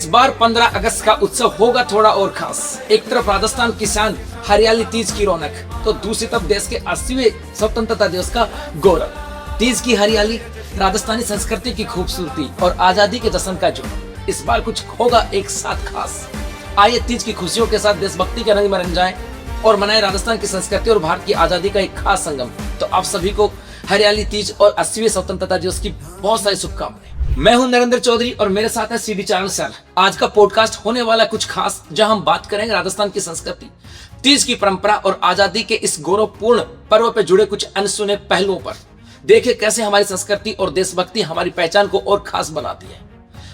इस बार 15 अगस्त का उत्सव होगा थोड़ा और खास। एक तरफ राजस्थान की शान हरियाली तीज की रौनक, तो दूसरी तरफ देश के 80वें स्वतंत्रता दिवस का गौरव। तीज की हरियाली, राजस्थानी संस्कृति की खूबसूरती और आजादी के जश्न का जोड़। इस बार कुछ होगा एक साथ खास। आइए तीज की खुशियों के साथ देशभक्ति के रंग में रंग जाएं और मनाएं राजस्थान की संस्कृति और भारत की आजादी का एक खास संगम। तो आप सभी को हरियाली तीज और 80वें स्वतंत्रता दिवस की बहुत सारी शुभकामनाएं। मैं हूं नरेंद्र चौधरी और मेरे साथ है सीडी चैनल सर। आज का पॉडकास्ट होने वाला कुछ खास, जहां हम बात करेंगे राजस्थान की संस्कृति, तीज की परंपरा और आजादी के इस गौरवपूर्ण पर्व पे जुड़े कुछ अनसुने पहलुओं पर। देखिए कैसे हमारी संस्कृति और देशभक्ति हमारी पहचान को और खास बनाती है।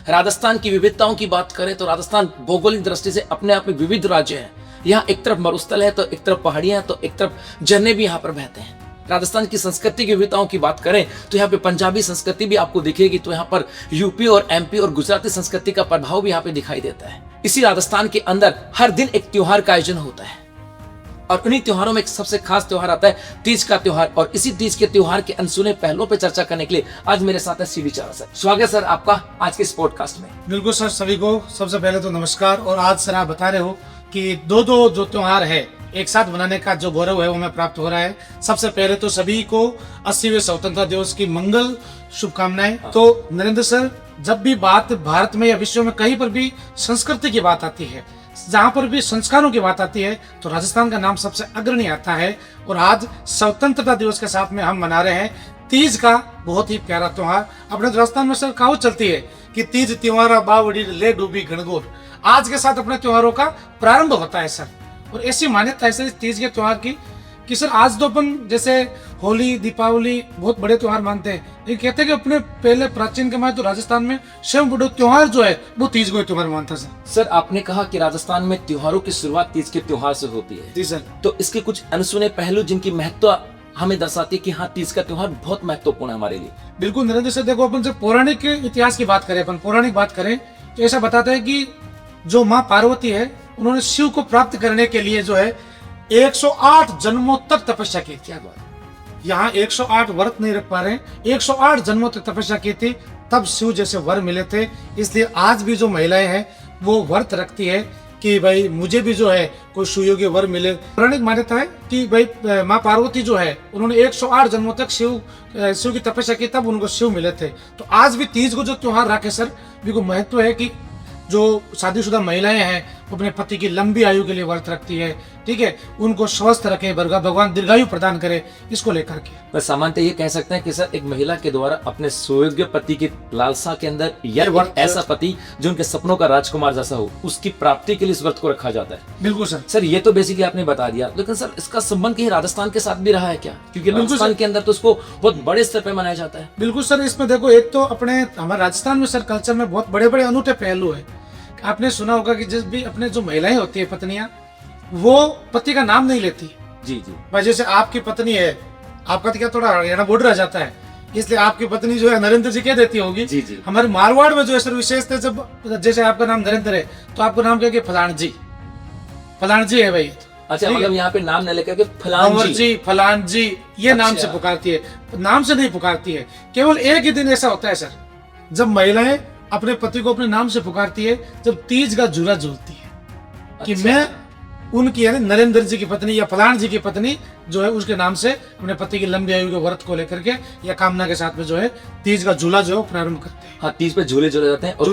राजस्थान की विविधताओं की बात करें तो राजस्थान भौगोलिक दृष्टि से अपने आप में विविध राज्य है। यहाँ एक तरफ मरुस्थल है तो एक तरफ पहाड़ियां, तो एक तरफ झरने भी यहाँ पर बहते हैं। राजस्थान की संस्कृति की विविधताओं की बात करें तो यहाँ पे पंजाबी संस्कृति भी आपको दिखेगी, तो यहाँ पर यूपी और एमपी और गुजराती संस्कृति का प्रभाव भी यहाँ पे दिखाई देता है। इसी राजस्थान के अंदर हर दिन एक त्योहार का आयोजन होता है और उन्हीं त्योहारों में एक सबसे खास त्योहार आता है तीज का त्योहार। और इसी तीज के त्योहार के अनसुने पहलुओं पर चर्चा करने के लिए आज मेरे साथ है सीडी चारा सर। स्वागत सर आपका आज के इस पॉडकास्ट में। बिल्कुल सर, सभी को सबसे पहले तो नमस्कार। और आज सर आप बता रहे हो कि दो जो त्योहार है एक साथ मनाने का जो गौरव है वो हमें प्राप्त हो रहा है। सबसे पहले तो सभी को 80वें स्वतंत्रता दिवस की मंगल शुभकामनाएं। तो नरेंद्र सर, जब भी बात भारत में या विश्व में कहीं पर भी संस्कृति की बात आती है, जहाँ पर भी संस्कारों की बात आती है, तो राजस्थान का नाम सबसे अग्रणी आता है। और आज स्वतंत्रता दिवस के साथ में हम मना रहे हैं तीज का बहुत ही प्यारा त्योहार। अपने राजस्थान में सर कहावत चलती है कि तीज त्योहार बावड़ी ले डूबी घनघोर। आज के साथ अपने त्योहारों का प्रारंभ होता है सर। और ऐसी मान्यता है सर इस तीज के त्योहार की कि सर आज तो अपन जैसे होली, दीपावली बहुत बड़े त्योहार मानते हैं, ये कहते हैं कि अपने पहले प्राचीन के में तो राजस्थान में सबसे बड़ा त्योहार जो है वो तीज को त्योहार मानता है सर। आपने कहा कि राजस्थान में त्योहारों की शुरुआत तीज के त्योहार से होती है। जी सर। तो इसके कुछ अनसुने पहलू जिनकी महत्व हमें दर्शाती है कि हाँ तीज का त्योहार बहुत महत्वपूर्ण है हमारे लिए। बिल्कुल नरेंद्र सर, देखो अपन जब पौराणिक इतिहास की बात करें, अपन पौराणिक बात करें तो ऐसा बताते हैं कि जो माँ पार्वती है उन्होंने शिव को प्राप्त करने के लिए जो है 108 जन्मों तक तपस्या की थी। यहाँ 108 व्रत नहीं रख पा रहे, 108 जन्मों तक तपस्या की थी, तब शिव जैसे वर मिले थे। इसलिए आज भी जो महिलाएं हैं वो व्रत रखती है कि भाई मुझे भी जो है कोई सुयोग्य वर मिले। पौराणिक मान्यता है कि भाई माँ पार्वती जो है उन्होंने 108 जन्मों तक शिव की तपस्या की, तब उनको शिव मिले थे। तो आज भी तीज को जो त्योहार रखे सर, भी को महत्व है कि जो शादीशुदा महिलाएं हैं अपने पति की लंबी आयु के लिए व्रत रखती है, ठीक है, उनको स्वस्थ रखे, भगवान दीर्घायु प्रदान करे, इसको लेकर के। बस सामान्यतः ये कह सकते हैं कि सर एक महिला के द्वारा अपने सुयोग्य पति की लालसा के अंदर या ऐसा पति जो उनके सपनों का राजकुमार जैसा हो, उसकी प्राप्ति के लिए इस व्रत को रखा जाता है। बिल्कुल सर। सर ये तो बेसिकली आपने बता दिया, लेकिन सर इसका संबंध कहीं राजस्थान के साथ भी रहा है क्या? क्योंकि राजस्थान के अंदर तो उसको बहुत बड़े स्तर पर मनाया जाता है। बिल्कुल सर, इसमें देखो एक तो अपने हमारे राजस्थान में सर कल्चर में बहुत बड़े बड़े अनूठे पहलू है। आपने सुना होगा कि जिस भी अपने जो महिलाएं होती है पत्नियां, वो पति का नाम नहीं लेती। जी जी। भाई जैसे आपकी पत्नी है, आपका तो क्या थोड़ा हरियाणा बॉर्डर आ जाता है, इसलिए आपकी पत्नी जो है नरेंद्र जी कह देती होगी। जी जी। हमारे मारवाड़ में जो है सर विशेषता, जब जैसे आपका नाम नरेंद्र है तो आपका नाम क्या फलान जी, फलान जी है भाई। अच्छा, मतलब यहाँ पे नाम न लेकर के फलान जी ये नाम से पुकारती है, नाम से नहीं पुकारती है। केवल एक ही दिन ऐसा होता है सर जब महिलाएं अपने पति को अपने नाम से पुकारती है, जब तीज का झूला झूलती है कि मैं उनकी यानी नरेंद्र जी की पत्नी या फलान जी की पत्नी जो है उसके नाम से अपने पति की लंबी आयु के व्रत को लेकर के या कामना के साथ में जो है तीज का झूला जो है प्रारंभ करते हैं। हाँ, तीज पे झूले झूले जाते हैं और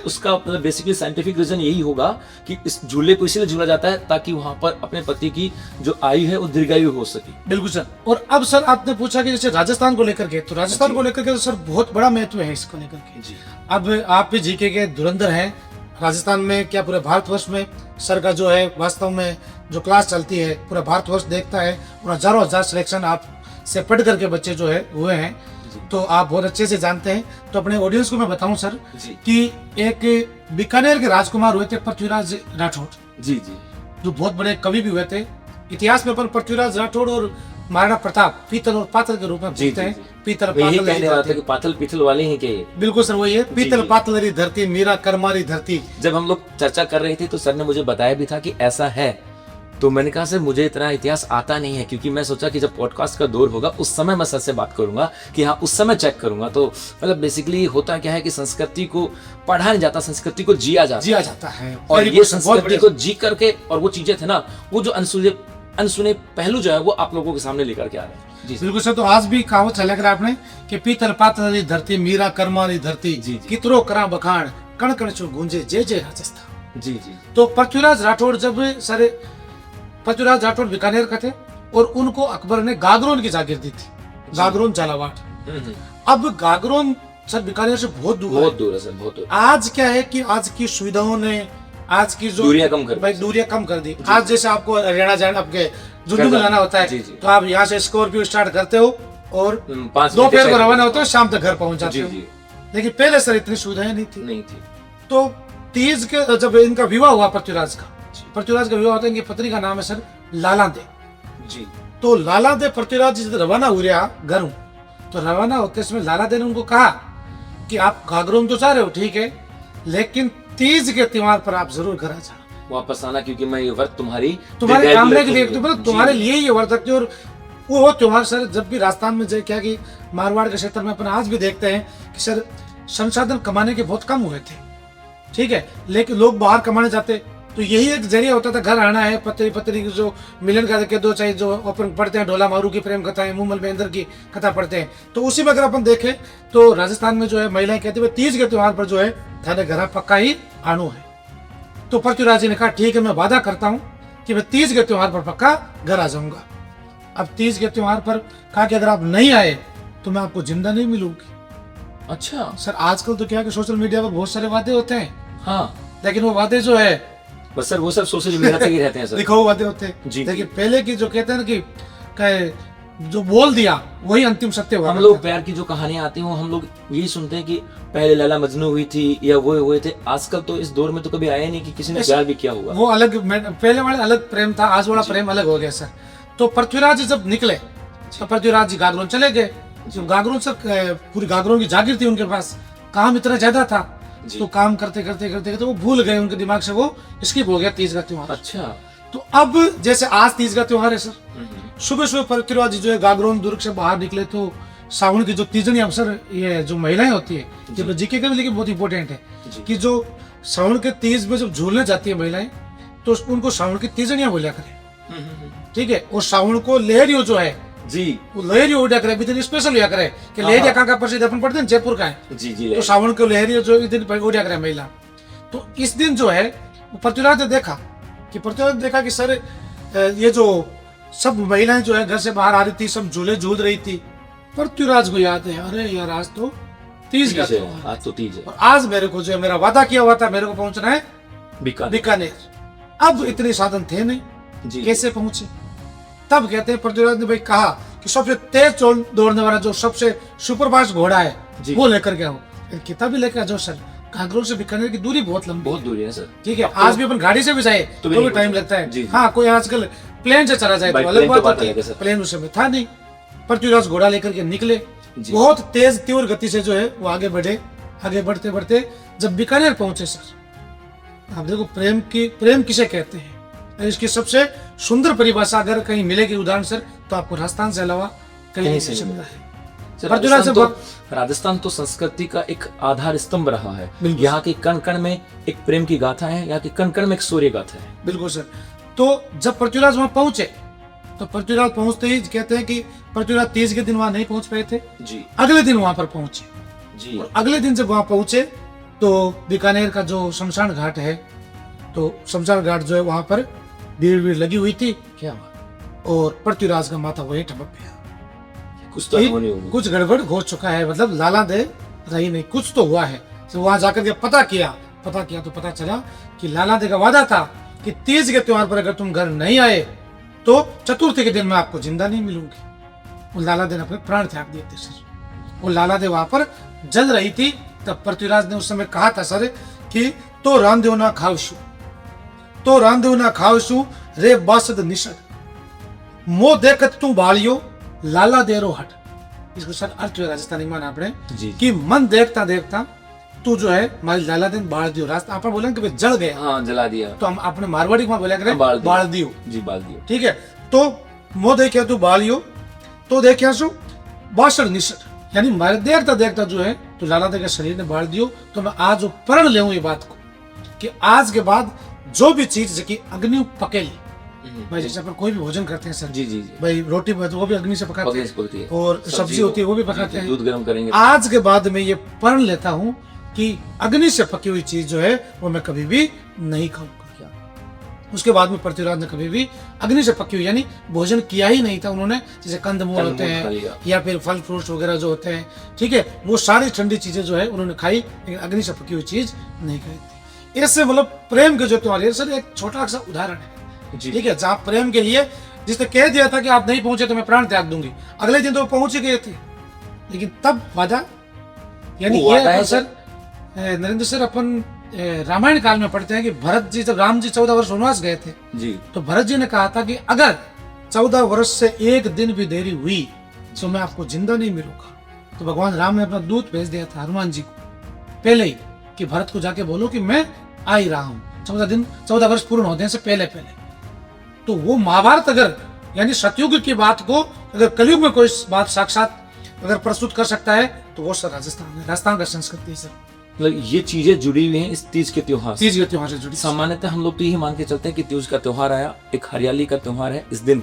उसका मतलब बेसिकली साइंटिफिक रीजन यही होगा कि इस झूले को इसलिए झूला जाता है ताकि वहां पर अपने पति की जो आयु है वो दीर्घायु हो सके। बिल्कुल सर। और अब सर आपने पूछा कि जैसे राजस्थान को लेकर के, तो राजस्थान को लेकर के सर बहुत बड़ा महत्व है इसको लेकर के। अब आप भी जीके के धुरंधर हैं, राजस्थान में क्या पूरे भारतवर्ष में सर का जो है वास्तव में जो क्लास चलती है पूरा भारतवर्ष देखता है और हजारों हजार सिलेक्शन आप से पढ़ करके बच्चे जो है हुए हैं, तो आप बहुत अच्छे से जानते हैं। तो अपने ऑडियंस को मैं बताऊं सर कि एक बीकानेर के राजकुमार हुए थे पृथ्वीराज राठौड़ जी जी, जो बहुत बड़े कवि भी हुए थे। इतिहास में अपन पृथ्वीराज राठौड़ और महाराणा प्रताप पीतल और पातल के रूप में पूछते हैं। पीतल पातल पीतल वाले हैं के? बिल्कुल सर, वही है, पीतल पातल री धरती मीरा करमारी धरती। जब हम लोग चर्चा कर रहे थे तो सर ने मुझे बताया भी था कि ऐसा है, तो मैंने कहा सर मुझे इतना इतिहास आता नहीं है, क्योंकि मैं सोचा कि जब पॉडकास्ट का दौर होगा उस समय मैं सर से बात करूंगा कि हाँ उस समय चेक करूंगा। तो मतलब बेसिकली होता क्या है कि संस्कृति को पढ़ा नहीं जाता, संस्कृति को जिया जाता है। और ये संस्कृति को जी करके और वो चीजें थे ना, वो जो अनसुने पहलू जो है वो आप लोगों के सामने लेकर के आ रहे हैं। जी बिल्कुल सर। तो आज भी कहावत चला कर आपने कि पीतल पातल धरती मीरा कर्मारी धरती कितरो करा बखान कण कण चो गूंजे जय जय राजस्थान। जी जी। तो पृथ्वीराज राठौड़ जब सर पृथ्वीराज राठौड़ बीकानेर का थे और उनको अकबर ने गागरोन की जागीर दी थी, गागरोन झालावाड़। अब गागरोन सर बीकानेर से बहुत दूर है सर, बहुत दूर। आज क्या है कि आज की सुविधाओं ने आज की जो दूरियां कम कर दी। आज जैसे आपको हरियाणा जाना, आपके झुंझुनू में जाना होता है तो आप यहाँ से स्कॉर्पियो स्टार्ट करते हो और दोपहर को रवाना होते हो, शाम तक घर पहुंच जाते हो। लेकिन पहले सर इतनी सुविधाएं नहीं थी। तो तीज के जब इनका विवाह हुआ पृथ्वीराज का विवाह होता है, इनकी पत्नी का नाम है सर लाला दे जी। तो लाला दे पृथ्वीराज जी रवाना हो रहा घर, तो रवाना होते समय लाला दे ने उनको कहा कि आप गागरोन तो चाह रहे हो ठीक है, लेकिन तीज के त्योहार पर आप जरूर घर आ जाना, वापस आना, क्योंकि मैं ये व्रत तुम्हारे कामने के लिए तुम्हारे लिए ये व्रत रखते। और वो त्योहार सर जब भी राजस्थान में क्या कि मारवाड़ के क्षेत्र में अपन आज भी देखते हैं कि सर संसाधन कमाने के बहुत कम हुए थे, ठीक है, लेकिन लोग बाहर कमाने जाते तो यही एक जरिया होता था, घर आना है, पत्री जो मिलन का के दो चाहिए, जो अपन पढ़ते हैं ढोला मारू की प्रेम कथाएं, मुमल बेंदर की कथा पढ़ते हैं। तो उसी में अगर अपन देखें तो राजस्थान में जो है महिलाएं कहती है तीज के त्योहार पर जो है थाने घर पक्का ही आनो है। तो पृथ्वीराज जी ने कहा ठीक है, मैं वादा करता हूँ कि मैं तीज के त्योहार पर पक्का घर आ जाऊंगा। अब तीज के त्योहार पर कहा कि अगर आप नहीं आए तो मैं आपको जिंदा नहीं मिलूंगी। अच्छा सर, आजकल तो क्या कि सोशल मीडिया पर बहुत सारे वादे होते हैं, हाँ, लेकिन वो वादे जो है बस सर वो सब सोशल मीडिया तक ही रहते हैं सर, दिखाओ वादे होते हैं। लेकिन पहले की जो कहते हैं ना कि जो बोल दिया वही अंतिम सत्य हुआ। हम लोग प्यार की जो कहानियां आती हैं वो हम लोग यही सुनते हैं कि पहले लैला मजनू हुई थी या वो हुए थे। आजकल तो इस दौर में तो कभी आया नहीं कि किसी ने प्यार भी किया होगा। वो अलग, पहले वाला अलग प्रेम था, आज वाला प्रेम अलग हो गया सर। तो पृथ्वीराज जी जब निकले तो पृथ्वीराज जी गागरोन चले गए। गागरोन सर पूरी गागरोन की जागीर थी उनके पास, काम इतना ज्यादा था तो काम करते करते वो भूल गए, उनके दिमाग से वो स्किप हो गया तीज का त्योहार। अच्छा, तो अब जैसे आज तीज का त्योहार है सर, सुबह सुबह पृथ्वीराज जी जो है गागरोन दुर्ग से बाहर निकले तो सावन की जो तीजनी अवसर, ये जो महिलाएं होती है, जब जीके का भी लेकिन बहुत इंपॉर्टेंट है कि जो सावन के तीज में जब झूलने जाती है महिलाएं तो उनको सावन की तीजनियां बोलिया करें, ठीक है। और सावन को लहरियो जो है जी, वो लहरियो उड़ा करे, इतनी स्पेशल हुआ करे कि लहरिया कहाँ का प्रसिद्ध अपन पढ़ते हैं जयपुर का है जी जी। तो सावन को लहरियो जो इतनी उड़ा करे महिला, तो इस दिन जो है पृथ्वीराज ने देखा कि सर ये जो सब महिलाएं जो है घर से बाहर आ रही थी, सब झूले झूल रही थी। पृथ्वीराज को याद है, अरे यार आज तो तीज का त्योहार, आज तो तीज है और आज मेरे को जो है मेरा वादा किया हुआ था, मेरे को पहुंचना है बीकानेर। अब इतने साधन थे नहीं, कैसे पहुंचे? तब कहते हैं पृथ्वीराज ने भाई कहा कि सबसे तेज दौड़ने वाला जो सबसे सुपरफास्ट घोड़ा है वो लेकर के आओ। किताब भी लेकर आ जाओ सर, गागरोन से बीकानेर की दूरी बहुत दूरी है सर, ठीक है। आज भी अपन गाड़ी से भी जाए तो भी टाइम लगता है, हाँ, कोई आजकल प्लेन से चला जाए तो अलग बात होती है, प्लेन उस समय था नहीं। पृथ्वीराज घोड़ा लेकर के निकले, बहुत तेज तीव्र गति से जो है वो आगे बढ़ते बढ़ते जब बीकानेर पहुंचे सर, आप देखो प्रेम किसे कहते हैं, इसकी सबसे सुंदर परिभाषा अगर कहीं मिलेगी उदाहरण सर तो आपको राजस्थान से अलावा कहीं नहीं मिलता है। राजस्थान तो संस्कृति का एक आधार स्तंभ रहा है, यहाँ के कण कण में एक प्रेम की गाथा है, यहाँ के कण कण में एक शौर्य गाथा है। बिल्कुल सर। तो जब पृथ्वीराज वहां पहुंचे तो पृथ्वीराज पहुंचते ही कहते हैं कि पृथ्वीराज तीज के दिन वहां नहीं पहुंच पाए थे जी, अगले दिन वहां पर पहुंचे जी। और अगले दिन जब वहां पहुंचे तो बीकानेर का जो शमशान घाट है, तो शमशान घाट जो है वहां पर भीड़ लगी हुई थी क्या, और पृथ्वीराज का माथा वही टपक गया। कुछ गड़बड़ हो चुका है, मतलब लाला दे रही नहीं, कुछ तो हुआ है। तो वहां जाकर के पता किया तो पता चला कि लाला दे का वादा था कि तीज के त्योहार पर अगर तुम घर नहीं आए तो चतुर्थी के दिन मैं आपको जिंदा नहीं मिलूंगी। और लाला दे ने अपने प्राण त्याग दिए थे सर। और लाला दे वहां पर जल रही थी, तब पृथ्वीराज ने उस समय कहा था सर कि तो रांधो ना खावशु रे बासद निषद मो देखत तू बालियो लाला देरो हट। इसको सर अर्थ राजस्थानी मान आपने कि मन देखता देखता तू जो है मारी लाला दिन बाढ़ दियो रास्ता आप बोले कि भाई जल गया, हाँ जला दिया, तो हम अपने मारवाड़ी में बोला करें बाल दियो। बाढ़ दियो, जी बाल दियो। ठीक है। तो मो देखिया तू बालियो तो देखिया सो बासठ निसठ यानी मारे देखता देखता जो है तो लाला दे के शरीर ने बाढ़ दियो। तो मैं आज प्रण ले ये बात को कि आज के बाद जो भी चीज जैसे अग्नि पकेली, भाई जैसे अपन कोई भी भोजन करते हैं सर, जी जी जी, भाई रोटी वो भी अग्नि से पकाते पकड़े हैं से पकती है, और सब्जी होती है वो भी पकाते हैं। दूध गर्म करेंगे। आज के बाद मैं ये प्रण लेता हूँ कि अग्नि से पकी हुई चीज जो है वो मैं कभी भी नहीं खाऊंगा। उसके बाद में पृथ्वीराज ने कभी भी अग्नि से पकी हुई यानी भोजन किया ही नहीं था उन्होंने, जैसे कंदमूल होते हैं या फिर फल फ्रूट्स वगैरह जो होते हैं, ठीक है, वो सारी ठंडी चीजें जो है उन्होंने खाई, लेकिन अग्नि से पकी हुई चीज नहीं खाई थी। इससे मतलब प्रेम के जो त्योहार है सर एक छोटा सा उदाहरण है, ठीक है, जहाँ प्रेम के लिए जिसने कह दिया था कि आप नहीं पहुंचे तो मैं प्राण त्याग दूंगी, अगले दिन तो वो पहुंच ही गए थे, लेकिन तब वादा यानी ये सर नरेंद्र सर अपन रामायण काल में पढ़ते हैं कि भरत जी जब राम जी 14 वर्ष वनवास गए थे जी, तो भरत जी ने कहा था कि अगर 14 वर्ष से एक दिन भी देरी हुई तो मैं आपको जिंदा नहीं मिलूंगा। तो भगवान राम ने अपना दूत भेज दिया था हनुमान जी को पहले ही कि भरत को जाके बोलो कि मैं आ ही रहा हूँ 14 वर्ष पूर्ण होने से पहले पहले। तो वो महाभारत अगर यानी सतयुग की बात को अगर कलयुग में कोई बात साक्षात अगर प्रस्तुत कर सकता है तो वो सर राजस्थान का संस्कृति है सर। मतलब ये चीजें जुड़ी हुई हैं इस तीज के त्योहार से। तीज के त्योहार से जुड़ी सामान्यतः हम लोग तो यही मान के चलते हैं कि तीज का त्योहार आया, एक हरियाली का त्योहार है। इस दिन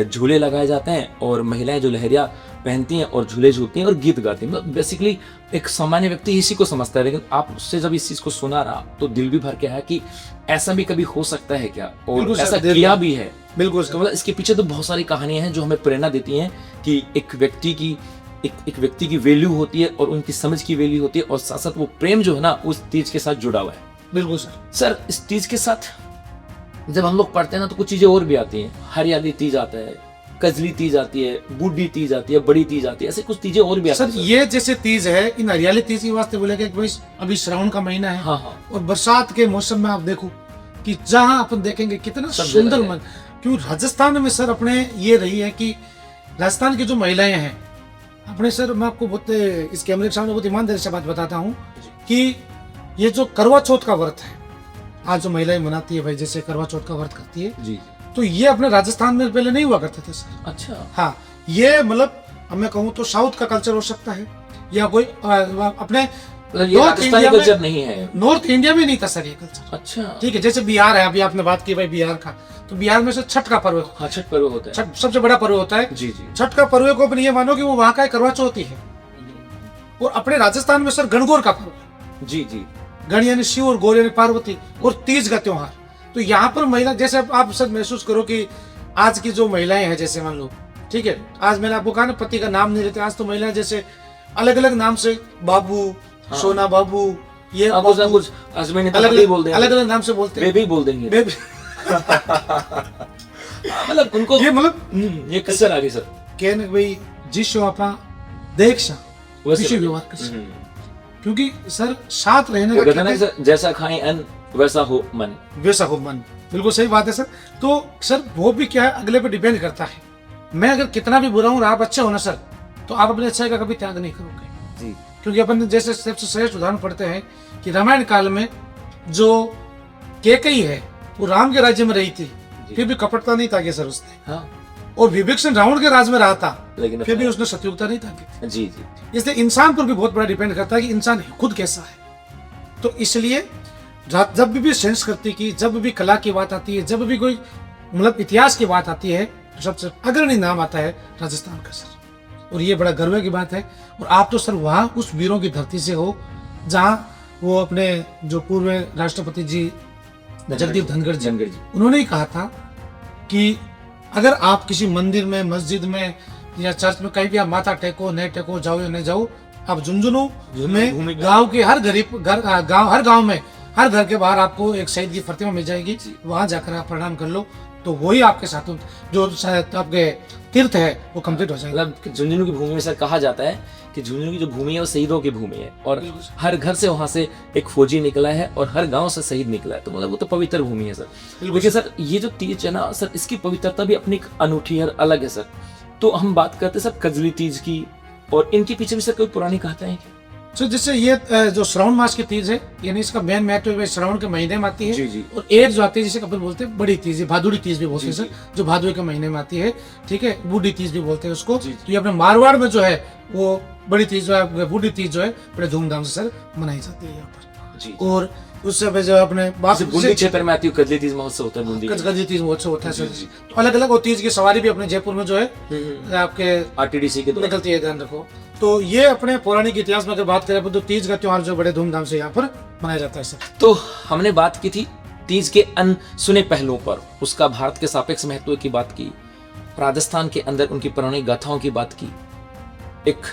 झूले लगाए जाते हैं और महिलाएं जो लहरिया पहनती हैं और झूले झूलती हैं और गीत गाती हैं। मतलब बेसिकली एक सामान्य व्यक्ति इसी को समझता है, लेकिन आप उससे जब इस चीज को सुना रहा तो दिल भी भर के आया कि ऐसा भी कभी हो सकता है क्या, और ऐसा किया भी है। बिल्कुल। तो मतलब इसके पीछे तो बहुत सारी कहानियां हैं जो हमें प्रेरणा देती हैं कि एक व्यक्ति की वैल्यू होती है और उनकी समझ की वैल्यू होती है, और साथ साथ वो प्रेम जो है ना उस तीज के साथ जुड़ा हुआ है। बिल्कुल सर इस तीज के साथ जब हम लोग पढ़ते हैं ना तो कुछ चीजें और भी आती हैं। हरियाली तीज आता है, कजली तीज आती है, बूढ़ी तीज आती है, बड़ी तीज आती है, ऐसे कुछ चीजें और भी आती है सर। ये जैसे तीज है, इन हरियाली तीज के वास्ते बोलेगा कि भाई अभी श्रावण का महीना है, हाँ। और बरसात के मौसम में आप देखो कि जहाँ अपन देखेंगे कितना सुंदर मन, क्यों राजस्थान में सर अपने ये रही है कि राजस्थान की जो महिलाएं हैं अपने सर, मैं आपको बहुत इस कैमरे के सामने बहुत ईमानदारी से बात बताता हूँ कि ये जो करवा चौथ का व्रत है आज जो महिलाएं मनाती है, भाई जैसे करवा चौथ का व्रत करती है जी, तो ये अपने राजस्थान में पहले नहीं हुआ करते थे सर। अच्छा। हाँ, ये मतलब अब मैं कहूँ तो साउथ का कल्चर हो सकता है या कोई अपने नॉर्थ इंडिया कल्चर नहीं है, नॉर्थ इंडिया में नहीं था सर ये कल्चर। अच्छा, ठीक है, जैसे बिहार है, अभी आपने बात की भाई बिहार का, तो बिहार में से छठ का पर्व, हाँ छठ पर्व होता है, छठ सबसे बड़ा पर्व होता है। जी जी। छठ का पर्व को अपन ये मानो कि वो वहाँ का करवा चौथ ही है, और अपने राजस्थान में सर गणगौर का पर्व, जी जी, गण यानी शिव और गौर यानी पार्वती, और तीज का त्योहार। तो यहाँ पर महिला जैसे आप सर महसूस करो कि आज की जो महिलाएं हैं, जैसे मान लो, ठीक है, आज मैंने आपको कहा ना पति का नाम नहीं लेते, आज तो महिलाएं जैसे अलग अलग नाम से बाबू, हाँ। सोना बाबू, ये कुछ अलग नाम से बोलते हैं, बेबी बोल देंगे मतलब उनको ये मतलब ये कल्चर आ गई सर, कहने भाई जिसो आपा देख सा वैसे व्यवहार कर, क्योंकि सर साथ रहने का जैसा खाएं अन्न वैसा हो मन, वैसा हो मन। बिल्कुल सही बात है सर। तो सर वो भी क्या है, अगले पे डिपेंड करता है। मैं अगर कितना भी बुरा हूँ, आप अच्छे हो ना सर, तो आप अपने अच्छाई का कभी त्याग नहीं करोगे जी, क्योंकि अपन जैसे सबसे श्रेष्ठ उदाहरण पढ़ते हैं कि रामायण काल में जो कैकेयी है वो राम के राज्य में रही थी, फिर भी कपटता नहीं ताकि सर उसने, हाँ। और विभीषण रावण के राज में रहा था, लेकिन फिर भी उसने सत्युगता नहीं ताकि जी जी। इसलिए इंसान पर भी बहुत बड़ा डिपेंड करता है कि इंसान खुद कैसा है। तो इसलिए जब भी संस्कृति की, जब भी कला की बात आती है, जब भी कोई मतलब इतिहास की बात आती है, तो सबसे अग्रणी नाम आता है राजस्थान का सर, और ये बड़ा गर्व की बात है। और आप तो सर वहाँ उस वीरों की धरती से हो जहाँ वो अपने जो पूर्व राष्ट्रपति जी जगदीप धनखड़ जी, उन्होंने ही कहा था कि अगर आप किसी मंदिर में, मस्जिद में या चर्च में कहीं भी आप माथा टेको नहीं टेको, जाओ या नहीं जाओ, आप झुंझुनू में गांव के हर हर गांव में हर घर के बाहर आपको एक शहीद की प्रतिमा मिल जाएगी, वहां जाकर आप प्रणाम कर लो, तो वही आपके साथ जो आपके तीर्थ है वो कंप्लीट हो जाएगा। मतलब झुंझुनू की भूमि में सर कहा जाता है कि झुंझुनू की जो भूमि है वो शहीदों की भूमि है, और हर घर से वहां से एक फौजी निकला है और हर गांव से शहीद निकला है, तो मतलब वो तो पवित्र भूमि है सर। देखिए सर, ये जो तीज है ना सर, इसकी पवित्रता भी अपनी अनूठी है, अलग है सर। तो हम बात करते सर कजली तीज की, और इनके पीछे भी सर कोई पुरानी कहानियां हैं क्या? तो जिससे ये जो श्रावण मास की तीज है, यानी इसका मेन महत्व श्रावण के महीने में आती है। जी, जी। और एक जो आती है जिसे अपन बोलते हैं बड़ी तीज, भादुड़ी तीज भी बोलते हैं जी, सर, जो भादुए के महीने में आती है, ठीक है, बूढ़ी तीज भी बोलते हैं उसको। जी, तो ये अपने मारवाड़ में जो है वो बड़ी तीज जो है, बूढ़ी तीज जो है बड़े धूमधाम से सर मनाई जाती है यहाँ पर। जी। और उससे फिर जो है अपने जैसे बूंदी क्षेत्र में आती है कजली तीज महोत्सव होता है बूंदी में। कजगजी तीज महोत्सव होता है सर। जी, जी। तो अलग अलग वो तीज की सवारी भी अपने जयपुर में जो है आपके आरटीडीसी के द्वारा निकलती है, ध्यान रखो। तो ये अपने पौराणिक इतिहास में अगर बात करें तो तीज का त्योहार जो बड़े धूमधाम से यहाँ पर मनाया जाता है सर। तो हमने बात की थी तीज के अनसुने पहलुओं पर, उसका भारत के सापेक्ष महत्व की बात की, राजस्थान के अंदर उनकी पौराणिक गाथाओं की बात की, एक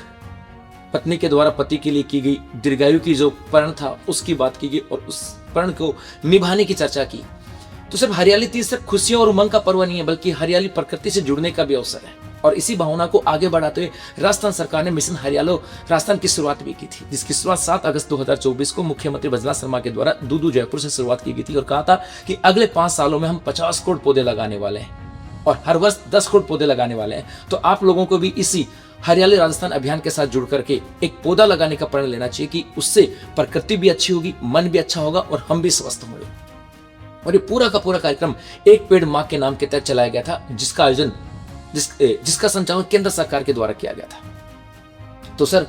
पत्नी के द्वारा पति के लिए की गई दीर्घायु की जो प्रण था उसकी बात की गई और उस प्रण को निभाने की चर्चा की। तो सिर्फ हरियाली तीज सिर्फ खुशियों और उमंग का पर्व नहीं है, बल्कि हरियाली प्रकृति से जुड़ने का भी अवसर है। और इसी भावना को आगे बढ़ाते हुए राजस्थान सरकार ने मिशन हरियालो राजस्थान की शुरुआत भी की थी, जिसकी शुरुआत 7 अगस्त 2024 को मुख्यमंत्री बजला शर्मा के द्वारा दूदू जयपुर से शुरुआत की गई थी और कहा था कि अगले 5 सालों में हम 50 करोड़ पौधे लगाने वाले हैं और हर वर्ष 10 करोड़ पौधे लगाने वाले हैं। तो आप लोगों को भी इसी हरियाली राजस्थान अभियान के साथ जुड़ करके एक पौधा लगाने का प्रण लेना चाहिए कि उससे प्रकृति भी अच्छी होगी, मन भी अच्छा होगा और हम भी स्वस्थ होंगे। और ये पूरा का पूरा कार्यक्रम एक पेड़ मां के नाम के तहत चलाया गया था, जिसका आयोजन जिसका संचालन केंद्र सरकार के द्वारा किया गया था। तो सर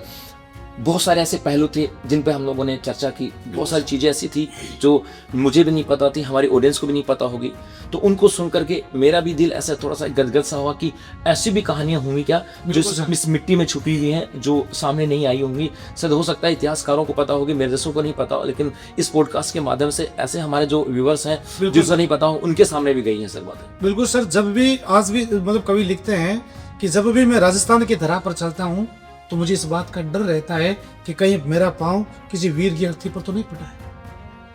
बहुत सारे ऐसे पहलू थे जिन पे हम लोगों ने चर्चा की, बहुत सारी चीजें ऐसी थी जो मुझे भी नहीं पता थी, हमारी ऑडियंस को भी नहीं पता होगी। तो उनको सुन करके मेरा भी दिल ऐसा थोड़ा सा गदगद सा हुआ कि ऐसी भी कहानियां होंगी क्या जो इस मिट्टी में छुपी हुई हैं, जो सामने नहीं आई होंगी। सर हो सकता है इतिहासकारों को पता होगी, मेरे जैसों को नहीं पता हो, लेकिन इस पॉडकास्ट के माध्यम से ऐसे हमारे जो व्यूअर्स हैं जिनको नहीं पता हो उनके सामने भी गई है सर बातें। बिल्कुल सर, जब भी आज भी मतलब कवि लिखते हैं कि जब भी मैं राजस्थान की धरा पर चलता हूँ तो मुझे इस बात का डर रहता है कि कहीं मेरा पांव किसी वीर की अर्थी पर तो नहीं पड़ा है।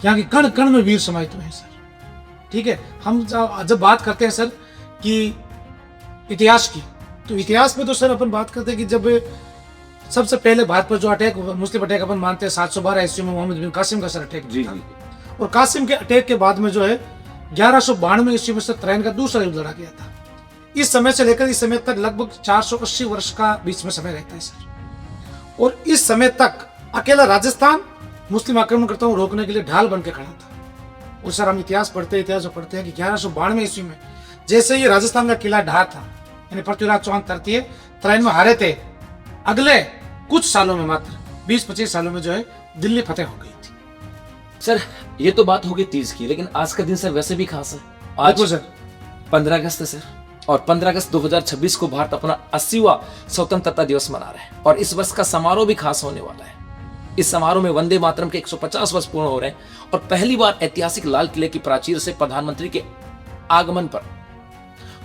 यहाँ के कण कण में वीर समाये तो है सर, ठीक है। हम जब बात करते हैं सर कि इतिहास की, तो इतिहास में तो सर अपन बात करते हैं कि जब सबसे पहले भारत पर जो अटैक, मुस्लिम अटैक अपन मानते हैं 712 ईस्वी में मोहम्मद बिन कासिम का सर अटैक जी था। जी। और कासिम के अटैक के बाद में जो है 1192 ईस्वी में सर तराइन का दूसरा युद्ध लड़ा गया था। इस समय से लेकर इस समय तक लगभग 480 वर्ष का बीच में समय रहता है सर। और इस समय तक अकेला राजस्थान मुस्लिम आक्रमणकर्ताओं को रोकने के लिए ढाल बन के खड़ा था। और सर हम इतिहास पढ़ते हैं कि 1192 ईस्वी में जैसे ही राजस्थान का किला ढहा था, यानी पृथ्वीराज चौहान तृतीय तराइन में हारे थे, अगले कुछ सालों में मात्र 20-25 सालों में जो है दिल्ली फतेह हो गई थी। सर ये तो बात होगी तीज की, लेकिन आज का दिन सर वैसे भी खास है। आज सर 15 अगस्त है सर, और 15 अगस्त 2026 को भारत अपना 80वां स्वतंत्रता दिवस मना रहा है और इस वर्ष का समारोह भी खास होने वाला है। इस समारोह में वंदे मातरम के 150 वर्ष पूर्ण हो रहे हैं और पहली बार ऐतिहासिक लाल किले की प्राचीर से प्रधानमंत्री के आगमन पर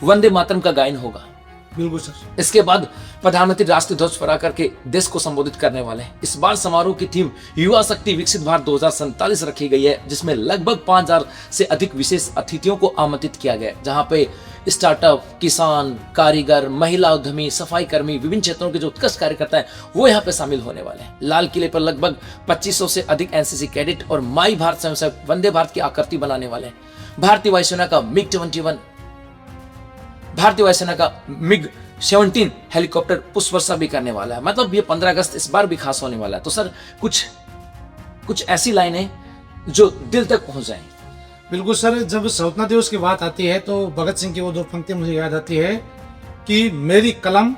वंदे मातरम का गायन होगा। बिल्कुल सर। इसके बाद प्रधानमंत्री राष्ट्रीय ध्वज फहरा करके देश को संबोधित करने वाले हैं। इस बार समारोह की थीम युवा शक्ति विकसित भारत 2047 रखी गई है, जिसमें लगभग 5000 से अधिक विशेष अतिथियों को आमंत्रित किया गया है, जहां पे स्टार्टअप, किसान, कारीगर, महिला उद्यमी, सफाई कर्मी, विभिन्न क्षेत्रों के जो उत्कृष्ट कार्यकर्ता हैं वो यहाँ पे शामिल होने वाले हैं। लाल किले पर लगभग 2500 से अधिक एनसीसी कैडेट और माई भारत स्वयंसेवक वंदे भारत की आकृति बनाने वाले हैं। भारतीय वायुसेना का MiG-21, भारतीय वायुसेना का MiG-17 हेलीकॉप्टर पुष्प वर्षा भी करने वाला है। मतलब ये 15 अगस्त इस बार भी खास होने वाला है। तो सर कुछ ऐसी लाइनें जो दिल तक पहुंच जाएं। बिल्कुल सर, जब स्वतंत्रता दिवस की बात आती है तो भगत सिंह की वो 2 पंक्तियां मुझे याद आती है कि मेरी कलम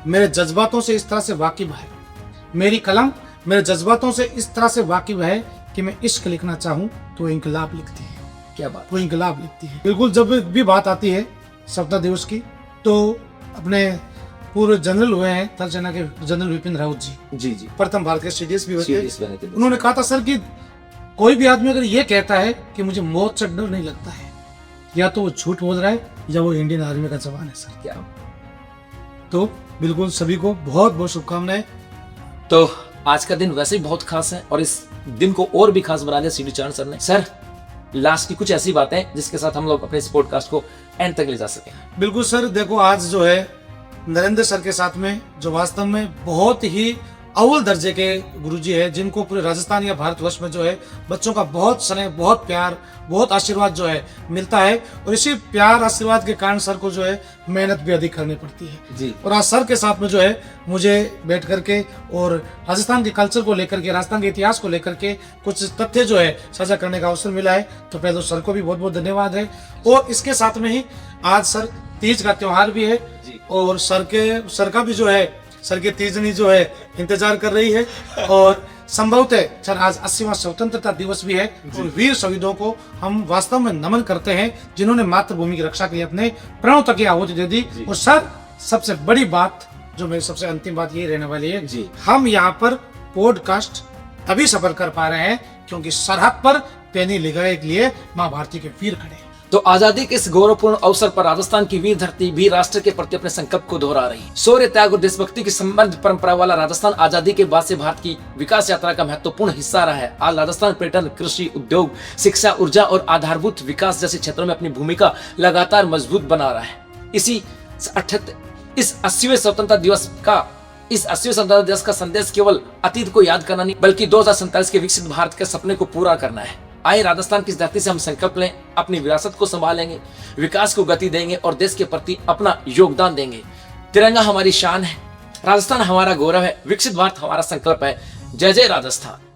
मेरे जज्बातों से इस तरह से वाकिफ है, मेरी कलम मेरे जज्बातों से इस तरह से वाकिफ है कि मैं इश्क लिखना चाहूँ तो इंकलाब लिखती है। क्या बात, वो इंकलाब लिखती है। बिल्कुल, जब भी बात आती है स्वतंत्रता दिवस की तो अपने पूर्व जनरल हुए हैं थल सेना के जनरल विपिन रावत जी जी प्रथम भारत के CDS भी बने हुए। थे। उन्होंने कहा था सर कि कोई भी आदमी अगर ये कहता है कि मुझे मौत से डर नहीं लगता है, या तो वो झूठ बोल रहा है या वो इंडियन आर्मी का जवान है सर। क्या तो बिल्कुल सभी को बहुत बहुत शुभकामनाएं। तो आज का दिन वैसे ही बहुत खास है और इस दिन को और भी खास बना दिया CD चरण सर ने। सर लास्ट की कुछ ऐसी बातें जिसके साथ हम लोग अपने इस पॉडकास्ट को एंड तक ले जा सके। बिल्कुल सर, देखो आज जो है नरेंद्र सर के साथ में जो वास्तव में बहुत ही अव्वल दर्जे के गुरुजी है, जिनको पूरे राजस्थान या भारतवर्ष में जो है बच्चों का बहुत स्नेह, बहुत प्यार, बहुत आशीर्वाद जो है मिलता है। और इसी प्यार आशीर्वाद के कारण सर को जो है मेहनत भी अधिक करनी पड़ती है जी। और आज सर के साथ में जो है मुझे बैठ करके और राजस्थान के कल्चर को लेकर के, राजस्थान के इतिहास को लेकर के कुछ तथ्य जो है साझा करने का अवसर मिला है। तो पहले तो सर को भी बहुत बहुत धन्यवाद है। और इसके साथ में ही आज सर तीज का त्योहार भी है जी। और सर का भी जो है, सर की तीजनी जो है इंतजार कर रही है। और संभवतः सर आज 80वां स्वतंत्रता दिवस भी है और वीर शहीदों को हम वास्तव में नमन करते हैं, जिन्होंने मातृभूमि की रक्षा के लिए अपने प्राणों तक की आहुति दे दी। और सर सबसे बड़ी बात, जो मेरी सबसे अंतिम बात ये रहने वाली है जी। हम यहाँ पर पॉडकास्ट तभी सफर कर पा रहे हैं क्योंकि सरहद पर पैनी लिगाए के लिए माँ भारती के वीर खड़े हैं। तो आजादी के इस गौरवपूर्ण अवसर पर राजस्थान की वीर धरती भी राष्ट्र के प्रति अपने संकल्प को दोहरा रही है। शौर्य, त्याग और देशभक्ति की संबंध परंपरा वाला राजस्थान आजादी के बाद से भारत की विकास यात्रा का महत्वपूर्ण हिस्सा रहा है। आज राजस्थान पर्यटन, कृषि, उद्योग, शिक्षा, ऊर्जा और आधारभूत विकास जैसे क्षेत्रों में अपनी भूमिका लगातार मजबूत बना रहा है। इस 80वें स्वतंत्रता दिवस का संदेश केवल अतीत को याद करना नहीं, बल्कि 2047 के विकसित भारत के सपने को पूरा करना है। आए राजस्थान की इस धरती से हम संकल्प लें, अपनी विरासत को संभालेंगे, विकास को गति देंगे और देश के प्रति अपना योगदान देंगे। तिरंगा हमारी शान है, राजस्थान हमारा गौरव है, विकसित भारत हमारा संकल्प है। जय जय राजस्थान।